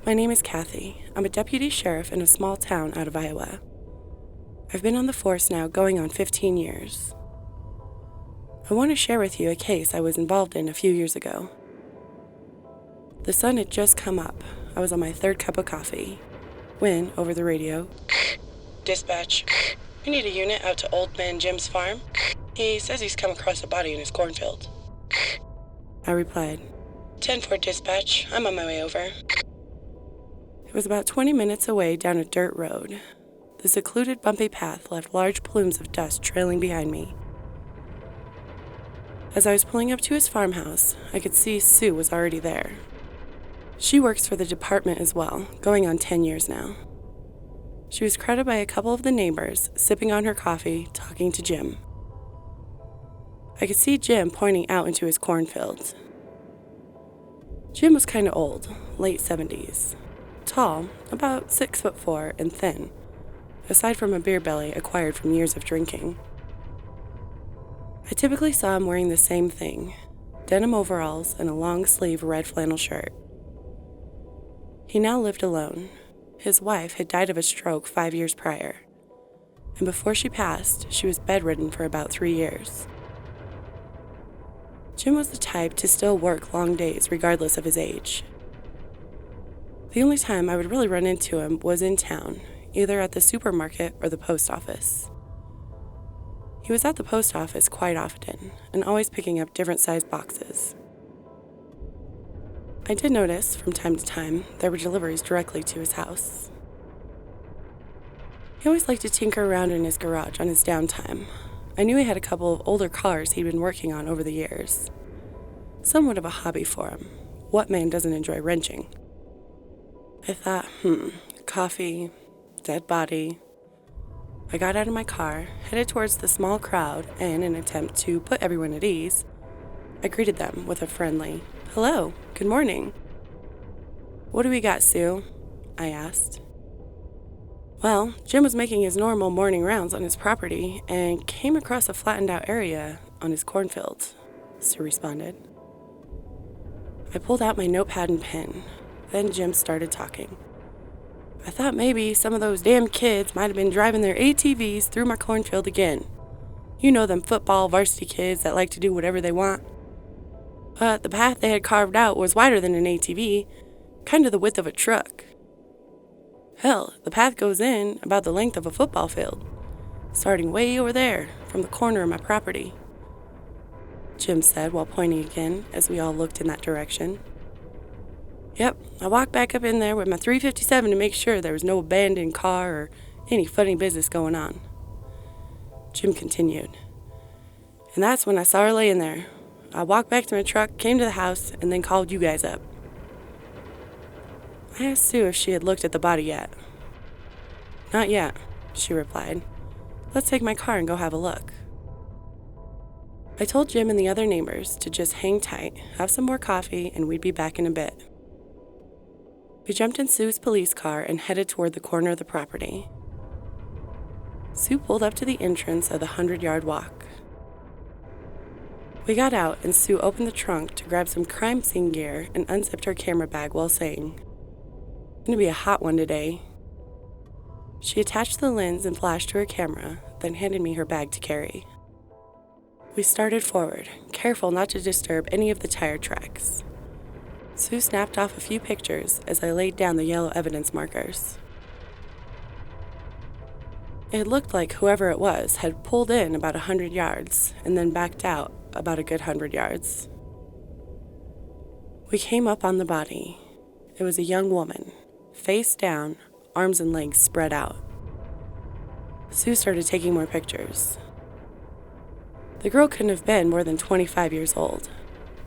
My name is Kathy. I'm a deputy sheriff in a small town out of Iowa. I've been on the force now going on 15 years. I want to share with you a case I was involved in a few years ago. The sun had just come up. I was on my third cup of coffee when, over the radio, "Dispatch, we need a unit out to Old Man Jim's farm. He says he's come across a body in his cornfield." I replied, 10-4 dispatch, I'm on my way over. It was about 20 minutes away down a dirt road. The secluded bumpy path left large plumes of dust trailing behind me. As I was pulling up to his farmhouse, I could see Sue was already there. She works for the department as well, going on 10 years now. She was crowded by a couple of the neighbors, sipping on her coffee, talking to Jim. I could see Jim pointing out into his cornfield. Jim was kind of old, late 70s. Tall, about 6'4", and thin, aside from a beer belly acquired from years of drinking. I typically saw him wearing the same thing, denim overalls and a long-sleeve red flannel shirt. He now lived alone. His wife had died of a stroke 5 years prior, and before she passed, she was bedridden for about 3 years. Jim was the type to still work long days regardless of his age. The only time I would really run into him was in town, either at the supermarket or the post office. He was at the post office quite often, and always picking up different sized boxes. I did notice, from time to time, there were deliveries directly to his house. He always liked to tinker around in his garage on his downtime. I knew he had a couple of older cars he'd been working on over the years. Somewhat of a hobby for him. What man doesn't enjoy wrenching? I thought, coffee, dead body. I got out of my car, headed towards the small crowd, and in an attempt to put everyone at ease, I greeted them with a friendly, "Hello, good morning." "What do we got, Sue?" I asked. Well, Jim was making his normal morning rounds on his property and came across a flattened out area on his cornfield, Sue responded. I pulled out my notepad and pen. Then Jim started talking. I thought maybe some of those damn kids might have been driving their ATVs through my cornfield again. You know them football varsity kids that like to do whatever they want. But the path they had carved out was wider than an ATV, kind of the width of a truck. Hell, the path goes in about the length of a football field, starting way over there from the corner of my property, Jim said while pointing again as we all looked in that direction. Yep, I walked back up in there with my .357 to make sure there was no abandoned car or any funny business going on. Jim continued. And that's when I saw her laying there. I walked back to my truck, came to the house, and then called you guys up. I asked Sue if she had looked at the body yet. Not yet, she replied. Let's take my car and go have a look. I told Jim and the other neighbors to just hang tight, have some more coffee, and we'd be back in a bit. We jumped in Sue's police car and headed toward the corner of the property. Sue pulled up to the entrance of the 100-yard walk. We got out and Sue opened the trunk to grab some crime scene gear and unzipped her camera bag while saying, "Gonna be a hot one today." She attached the lens and flash to her camera, then handed me her bag to carry. We started forward, careful not to disturb any of the tire tracks. Sue snapped off a few pictures as I laid down the yellow evidence markers. It looked like whoever it was had pulled in about 100 yards and then backed out about a good 100 yards. We came up on the body. It was a young woman, face down, arms and legs spread out. Sue started taking more pictures. The girl couldn't have been more than 25 years old.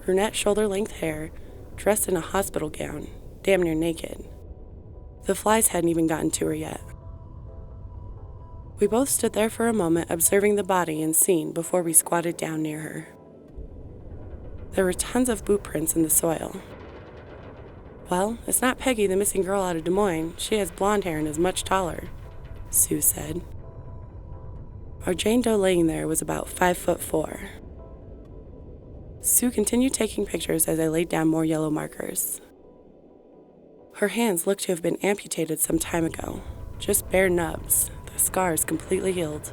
Brunette shoulder-length hair, dressed in a hospital gown, damn near naked. The flies hadn't even gotten to her yet. We both stood there for a moment observing the body and scene before we squatted down near her. There were tons of boot prints in the soil. Well, it's not Peggy, the missing girl out of Des Moines. She has blonde hair and is much taller, Sue said. Our Jane Doe laying there was about 5'4". Sue continued taking pictures as I laid down more yellow markers. Her hands looked to have been amputated some time ago, just bare nubs, the scars completely healed.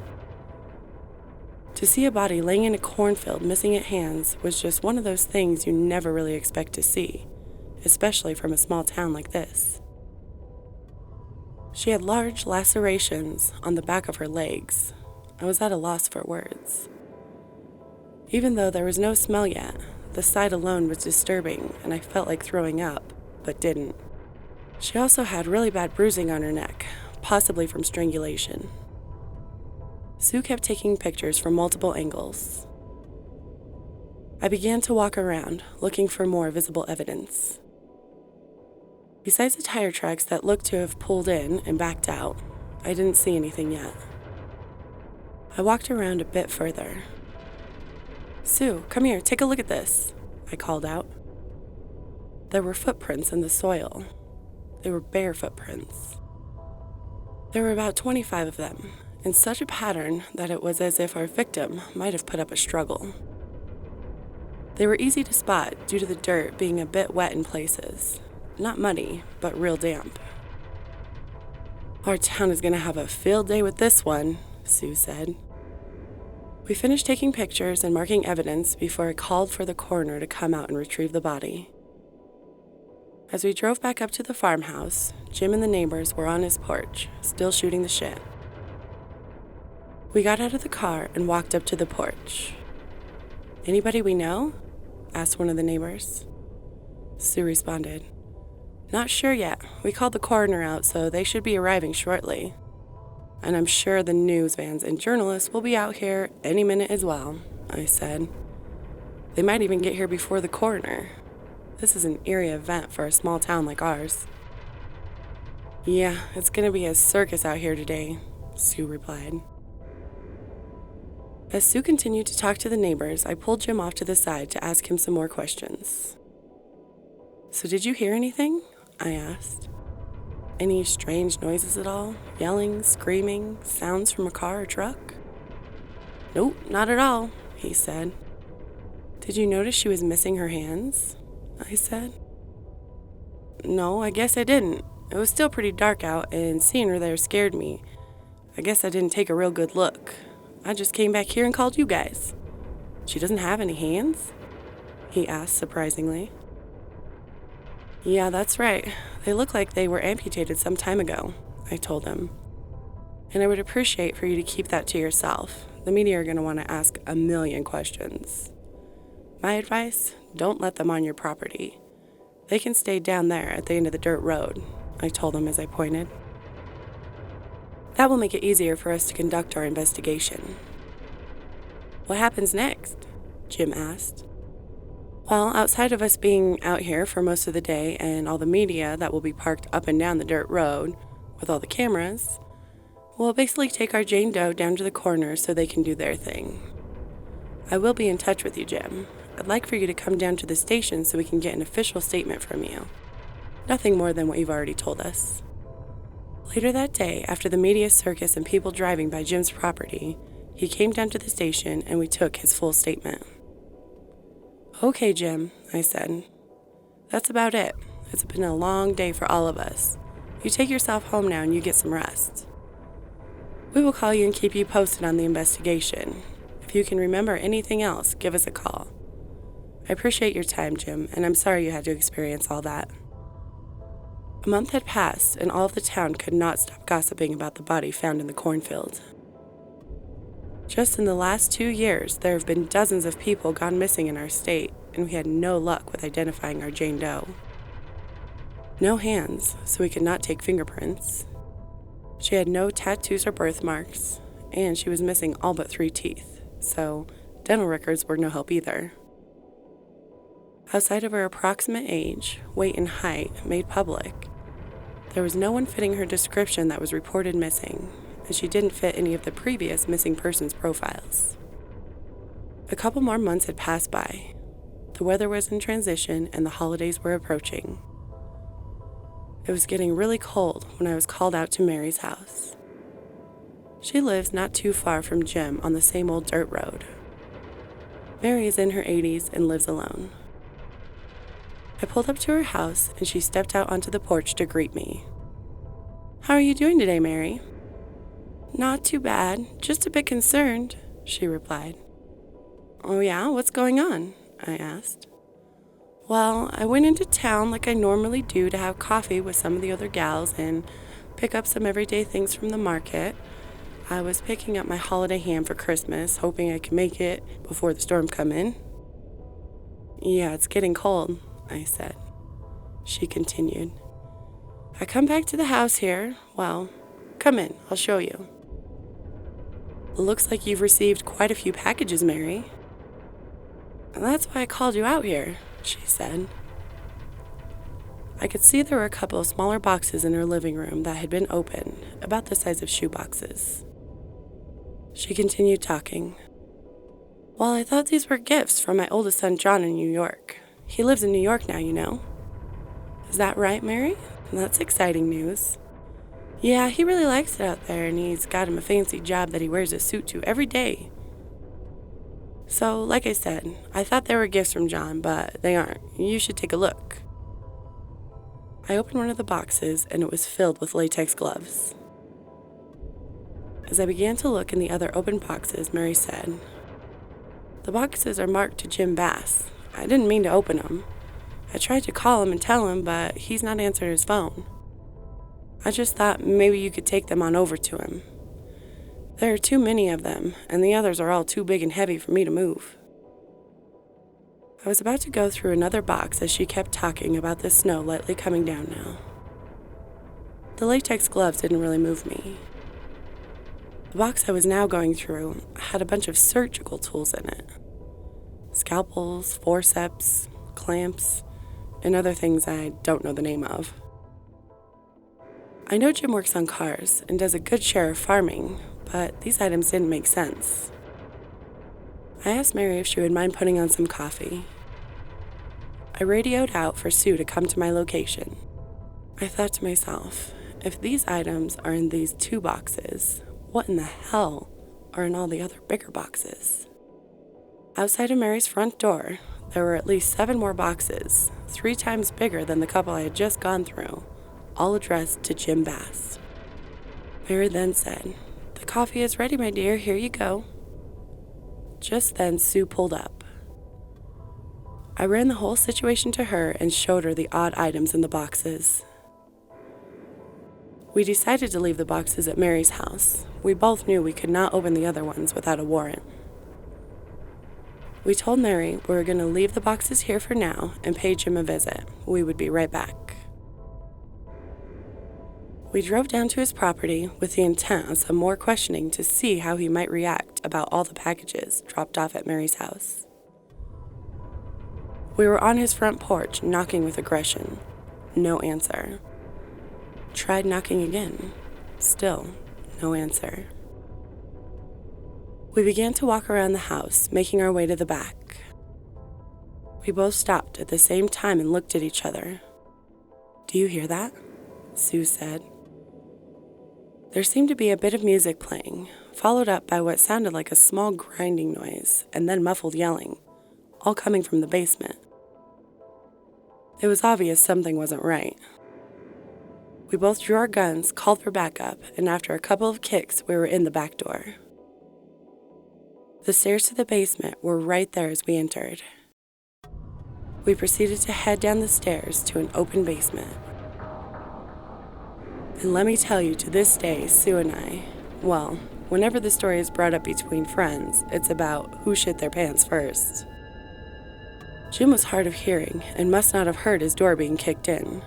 To see a body laying in a cornfield missing its hands was just one of those things you never really expect to see, especially from a small town like this. She had large lacerations on the back of her legs. I was at a loss for words. Even though there was no smell yet, the sight alone was disturbing and I felt like throwing up, but didn't. She also had really bad bruising on her neck, possibly from strangulation. Sue kept taking pictures from multiple angles. I began to walk around, looking for more visible evidence. Besides the tire tracks that looked to have pulled in and backed out, I didn't see anything yet. I walked around a bit further. "Sue, come here, take a look at this," I called out. There were footprints in the soil. They were bare footprints. There were about 25 of them, in such a pattern that it was as if our victim might have put up a struggle. They were easy to spot due to the dirt being a bit wet in places. Not muddy, but real damp. "Our town is going to have a field day with this one," Sue said. We finished taking pictures and marking evidence before I called for the coroner to come out and retrieve the body. As we drove back up to the farmhouse, Jim and the neighbors were on his porch, still shooting the shit. We got out of the car and walked up to the porch. "Anybody we know?" asked one of the neighbors. Sue responded, "Not sure yet. We called the coroner out, so they should be arriving shortly. And I'm sure the news vans and journalists will be out here any minute as well," I said. "They might even get here before the coroner. This is an eerie event for a small town like ours." "Yeah, it's going to be a circus out here today," Sue replied. As Sue continued to talk to the neighbors, I pulled Jim off to the side to ask him some more questions. "So did you hear anything?" I asked. "Any strange noises at all? Yelling, screaming, sounds from a car or truck?" "Nope, not at all," he said. "Did you notice she was missing her hands?" I said. "No, I guess I didn't. It was still pretty dark out, and seeing her there scared me. I guess I didn't take a real good look. I just came back here and called you guys." "She doesn't have any hands?" he asked surprisingly. "Yeah, that's right. They look like they were amputated some time ago," I told him. "And I would appreciate for you to keep that to yourself. The media are going to want to ask a million questions. My advice, don't let them on your property. They can stay down there at the end of the dirt road," I told him as I pointed. "That will make it easier for us to conduct our investigation." "What happens next?" Jim asked. "Well, outside of us being out here for most of the day and all the media that will be parked up and down the dirt road with all the cameras, we'll basically take our Jane Doe down to the coroner so they can do their thing. I will be in touch with you, Jim. I'd like for you to come down to the station so we can get an official statement from you. Nothing more than what you've already told us." Later that day, after the media circus and people driving by Jim's property, he came down to the station and we took his full statement. "Okay, Jim," I said. "That's about it. It's been a long day for all of us. You take yourself home now and you get some rest. We will call you and keep you posted on the investigation. If you can remember anything else, give us a call. I appreciate your time, Jim, and I'm sorry you had to experience all that." A month had passed, and all of the town could not stop gossiping about the body found in the cornfield. Just in the last 2 years, there have been dozens of people gone missing in our state, and we had no luck with identifying our Jane Doe. No hands, so we could not take fingerprints. She had no tattoos or birthmarks, and she was missing all but 3 teeth, so dental records were no help either. Outside of her approximate age, weight, and height made public, there was no one fitting her description that was reported missing, and she didn't fit any of the previous missing persons profiles. A couple more months had passed by. The weather was in transition and the holidays were approaching. It was getting really cold when I was called out to Mary's house. She lives not too far from Jim on the same old dirt road. Mary is in her 80s and lives alone. I pulled up to her house, and she stepped out onto the porch to greet me. "How are you doing today, Mary?" "Not too bad, just a bit concerned," she replied. "Oh yeah, what's going on?" I asked. "Well, I went into town like I normally do to have coffee with some of the other gals and pick up some everyday things from the market. I was picking up my holiday ham for Christmas, hoping I could make it before the storm come in." "Yeah, it's getting cold," I said. She continued. "I come back to the house here. Well, come in, I'll show you." "Looks like you've received quite a few packages, Mary." "That's why I called you out here," she said. I could see there were a couple of smaller boxes in her living room that had been open, about the size of shoe boxes. She continued talking. "Well, I thought these were gifts from my oldest son, John, in New York. He lives in New York now, you know." "Is that right, Mary? That's exciting news." "Yeah, he really likes it out there, and he's got him a fancy job that he wears a suit to every day." "So, like I said, I thought they were gifts from John, but they aren't. You should take a look." I opened one of the boxes, and it was filled with latex gloves. As I began to look in the other open boxes, Mary said, "The boxes are marked to Jim Bass. I didn't mean to open them. I tried to call him and tell him, but he's not answering his phone. I just thought maybe you could take them on over to him. There are too many of them, and the others are all too big and heavy for me to move." I was about to go through another box as she kept talking about the snow lightly coming down now. The latex gloves didn't really move me. The box I was now going through had a bunch of surgical tools in it. Scalpels, forceps, clamps, and other things I don't know the name of. I know Jim works on cars and does a good share of farming, but these items didn't make sense. I asked Mary if she would mind putting on some coffee. I radioed out for Sue to come to my location. I thought to myself, if these items are in these two boxes, what in the hell are in all the other bigger boxes? Outside of Mary's front door, there were at least 7 more boxes, 3 times bigger than the couple I had just gone through, all addressed to Jim Bass. Mary then said, "The coffee is ready, my dear, here you go." Just then, Sue pulled up. I ran the whole situation to her and showed her the odd items in the boxes. We decided to leave the boxes at Mary's house. We both knew we could not open the other ones without a warrant. We told Mary we were going to leave the boxes here for now and pay Jim a visit. We would be right back. We drove down to his property with the intent of some more questioning to see how he might react about all the packages dropped off at Mary's house. We were on his front porch, knocking with aggression. No answer. Tried knocking again. Still, no answer. We began to walk around the house, making our way to the back. We both stopped at the same time and looked at each other. "Do you hear that?" Sue said. There seemed to be a bit of music playing, followed up by what sounded like a small grinding noise, and then muffled yelling, all coming from the basement. It was obvious something wasn't right. We both drew our guns, called for backup, and after a couple of kicks, we were in the back door. The stairs to the basement were right there as we entered. We proceeded to head down the stairs to an open basement. And let me tell you, to this day, Sue and I, well, whenever the story is brought up between friends, it's about who shit their pants first. Jim was hard of hearing and must not have heard his door being kicked in.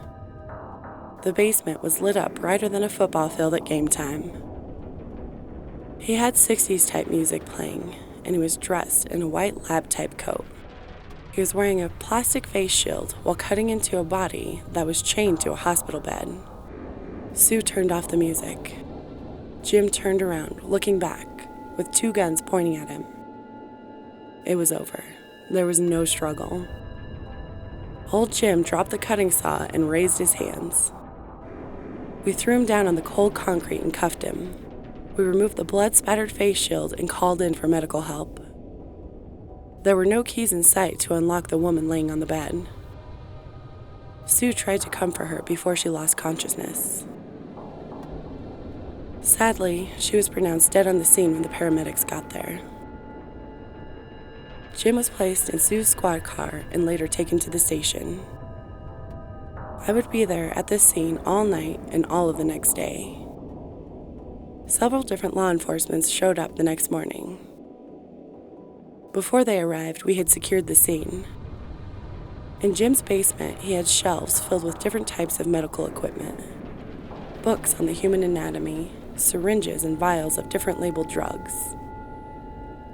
The basement was lit up brighter than a football field at game time. He had 60s type music playing, and he was dressed in a white lab type coat. He was wearing a plastic face shield while cutting into a body that was chained to a hospital bed. Sue turned off the music. Jim turned around, looking back, with 2 guns pointing at him. It was over. There was no struggle. Old Jim dropped the cutting saw and raised his hands. We threw him down on the cold concrete and cuffed him. We removed the blood-spattered face shield and called in for medical help. There were no keys in sight to unlock the woman laying on the bed. Sue tried to comfort her before she lost consciousness. Sadly, she was pronounced dead on the scene when the paramedics got there. Jim was placed in Sue's squad car and later taken to the station. I would be there at this scene all night and all of the next day. Several different law enforcement showed up the next morning. Before they arrived, we had secured the scene. In Jim's basement, he had shelves filled with different types of medical equipment. Books on the human anatomy, syringes and vials of different labeled drugs.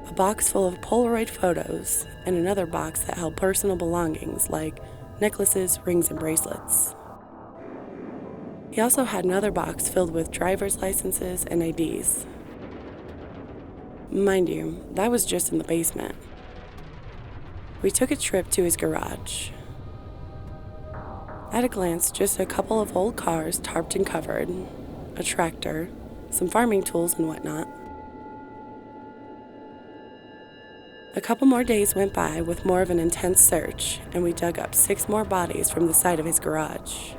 A box full of Polaroid photos, and another box that held personal belongings like necklaces, rings, and bracelets. He also had another box filled with driver's licenses and IDs. Mind you, that was just in the basement. We took a trip to his garage. At a glance, just a couple of old cars tarped and covered, a tractor, some farming tools and whatnot. A couple more days went by with more of an intense search, and we dug up 6 more bodies from the side of his garage.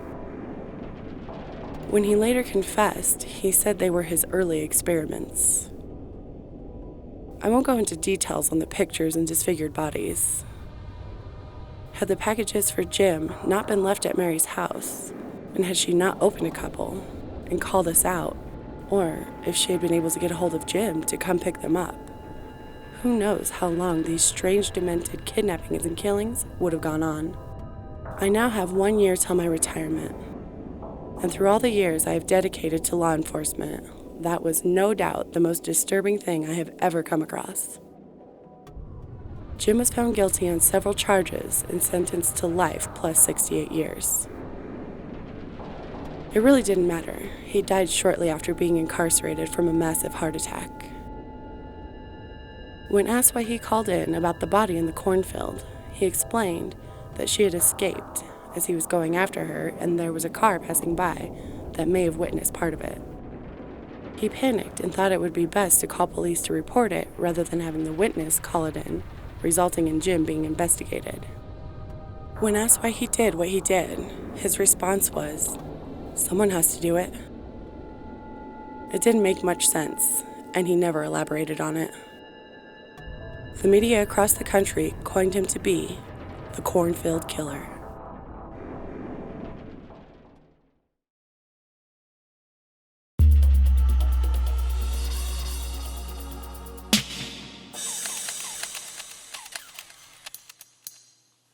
When he later confessed, he said they were his early experiments. I won't go into details on the pictures and disfigured bodies. Had the packages for Jim not been left at Mary's house, and had she not opened a couple and called us out, or if she had been able to get a hold of Jim to come pick them up, who knows how long these strange, demented kidnappings and killings would have gone on. I now have 1 year till my retirement, and through all the years I have dedicated to law enforcement, that was no doubt the most disturbing thing I have ever come across. Jim was found guilty on several charges and sentenced to life plus 68 years. It really didn't matter. He died shortly after being incarcerated from a massive heart attack. When asked why he called in about the body in the cornfield, he explained that she had escaped as he was going after her and there was a car passing by that may have witnessed part of it. He panicked and thought it would be best to call police to report it rather than having the witness call it in, resulting in Jim being investigated. When asked why he did what he did, his response was, "Someone has to do it." It didn't make much sense, and he never elaborated on it. The media across the country coined him to be the Cornfield Killer.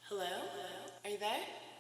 Hello? Are you there?